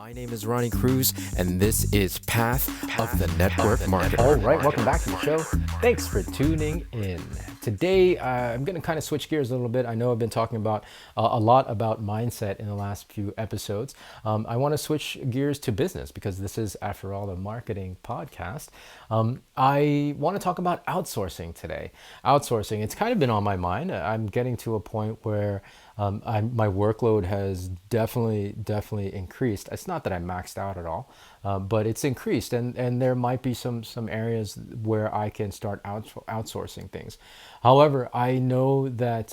My name is Ronnie Cruz, and this is Path of the Network Marketer. All right, welcome back to the show. Thanks for tuning in. Today, I'm going to kind of switch gears a little bit. I know I've been talking about a lot about mindset in the last few episodes. I want to switch gears to business because this is, after all, a marketing podcast. I want to talk about outsourcing today. Outsourcing, it's kind of been on my mind. I'm getting to a point where my workload has definitely increased. It's not that I'm maxed out at all, but it's increased, and there might be some areas where I can start outsourcing things. However, I know that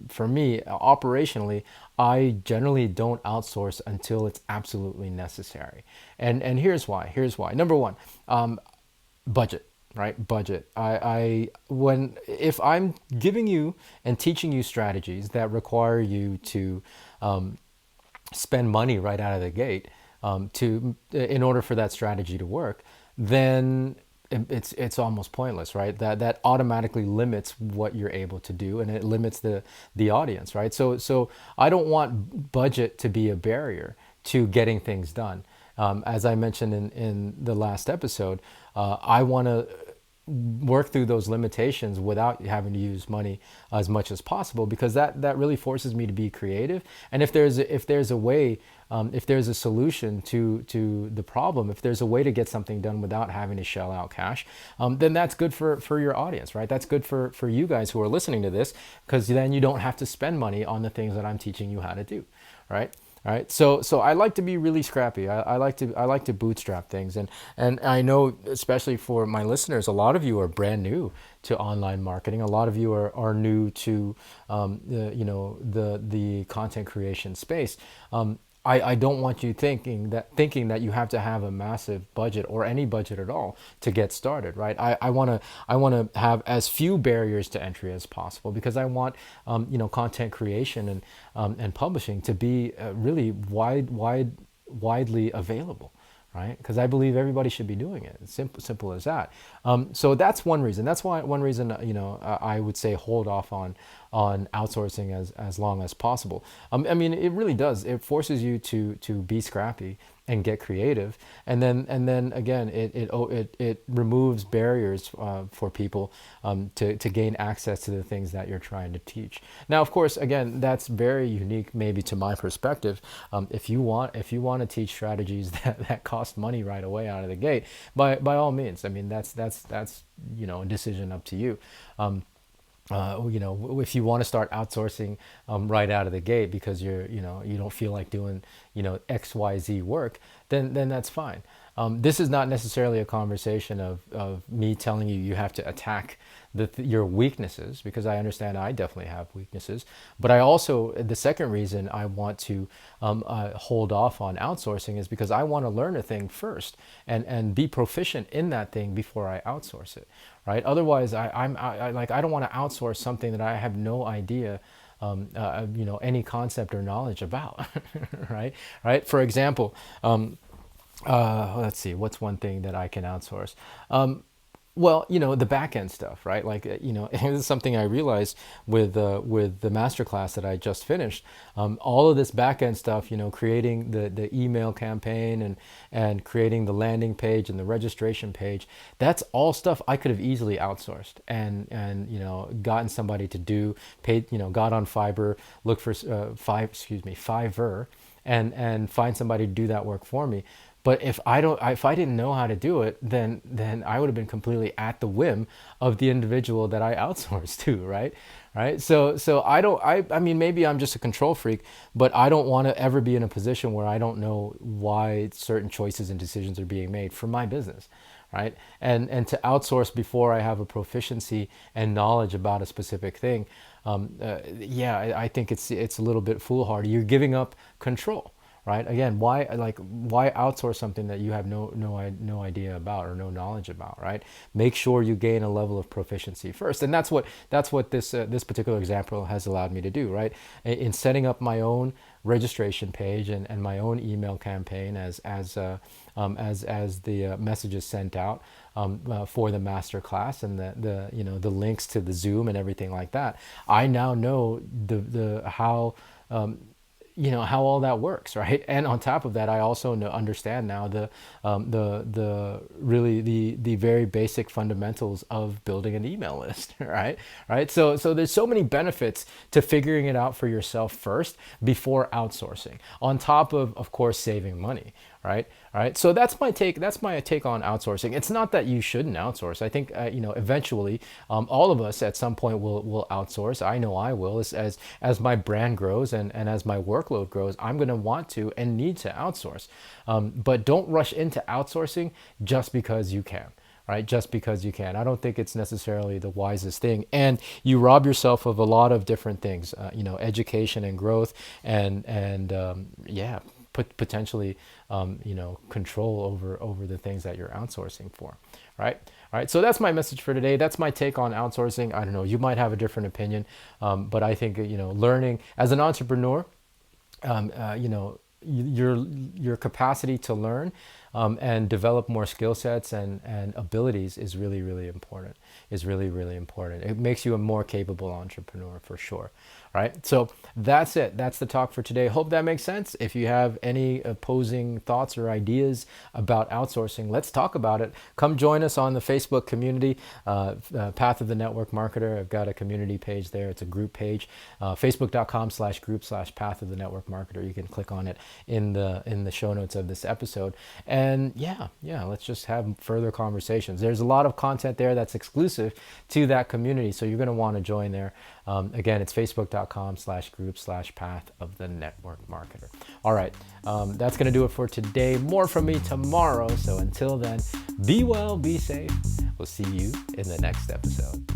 for me, operationally, I generally don't outsource until it's absolutely necessary, and here's why. Number one, budget. Right, budget. If I'm giving you and teaching you strategies that require you to spend money right out of the gate in order for that strategy to work, then it's almost pointless, right? That automatically limits what you're able to do, and it limits the audience, right? So I don't want budget to be a barrier to getting things done. As I mentioned in the last episode, I want to work through those limitations without having to use money as much as possible, because that really forces me to be creative. And if there's a way, if there's a solution to the problem, if there's a way to get something done without having to shell out cash, then that's good for your audience, right? That's good for you guys who are listening to this, because then you don't have to spend money on the things that I'm teaching you how to do, right? All right, so I like to be really scrappy. I like to bootstrap things, and I know, especially for my listeners, a lot of you are brand new to online marketing. A lot of you are new to the content creation space. I don't want you thinking that you have to have a massive budget or any budget at all to get started, right? I want to have as few barriers to entry as possible, because I want content creation and publishing to be really widely available. Right? Because I believe everybody should be doing it. It's simple as that. So that's one reason. That's why one reason I would say hold off on outsourcing as long as possible. I mean, it really does. It forces you to be scrappy and get creative, and then again, it removes barriers for people to gain access to the things that you're trying to teach. Now, of course, again, that's very unique, maybe to my perspective. If you want to teach strategies that cost money right away out of the gate, by all means. I mean, that's a decision up to you. If you want to start outsourcing right out of the gate because you don't feel like doing XYZ work, then that's fine. This is not necessarily a conversation of me telling you have to attack your weaknesses, because I understand I definitely have weaknesses. But I also, the second reason I want to hold off on outsourcing is because I want to learn a thing first and be proficient in that thing before I outsource it, right? Otherwise, I don't want to outsource something that I have no idea any concept or knowledge about, right? Right. For example, let's see, what's one thing that I can outsource? Well, the back end stuff, right? Like, this is something I realized with the masterclass that I just finished. All of this back end stuff, creating the email campaign and creating the landing page and the registration page, that's all stuff I could have easily outsourced and gotten somebody to do, paid, got on Fiverr, look for Fiverr, and find somebody to do that work for me. But if I didn't know how to do it, then I would have been completely at the whim of the individual that I outsourced to, right? Right. So I mean, maybe I'm just a control freak, but I don't want to ever be in a position where I don't know why certain choices and decisions are being made for my business. Right. And to outsource before I have a proficiency and knowledge about a specific thing. I think it's a little bit foolhardy. You're giving up control. Right. Again, why outsource something that you have no idea about or no knowledge about? Right. Make sure you gain a level of proficiency first, and that's what this particular example has allowed me to do. Right. In setting up my own registration page and my own email campaign as the message is sent out for the master class and the links to the Zoom and everything like that. I now know the how. how all that works, right? And on top of that, I also understand now the really the very basic fundamentals of building an email list, right? So there's so many benefits to figuring it out for yourself first before outsourcing, on top of course saving money, right? All right. So that's my take. That's my take on outsourcing. It's not that you shouldn't outsource. I think eventually all of us at some point will outsource. I know I will. As my brand grows and as my workload grows, I'm going to want to and need to outsource. But don't rush into outsourcing just because you can. Right, just because you can. I don't think it's necessarily the wisest thing, and you rob yourself of a lot of different things. Education and growth, and yeah, potentially control over the things that you're outsourcing for. Right. All right. So that's my message for today. That's my take on outsourcing. I don't know. You might have a different opinion, but I think learning as an entrepreneur, your capacity to learn and develop more skill sets and abilities is really, really important. It makes you a more capable entrepreneur for sure. Right. So that's it. That's the talk for today. Hope that makes sense. If you have any opposing thoughts or ideas about outsourcing, let's talk about it. Come join us on the Facebook community, Path of the Network Marketer. I've got a community page there. It's a group page, facebook.com/group/Path of the Network Marketer. You can click on it in the show notes of this episode. And yeah, let's just have further conversations. There's a lot of content there that's exclusive to that community, so you're going to want to join there. Again, it's facebook.com/group/Path of the Network Marketer. All right, that's going to do it for today. More from me tomorrow. So until then, be well, be safe. We'll see you in the next episode.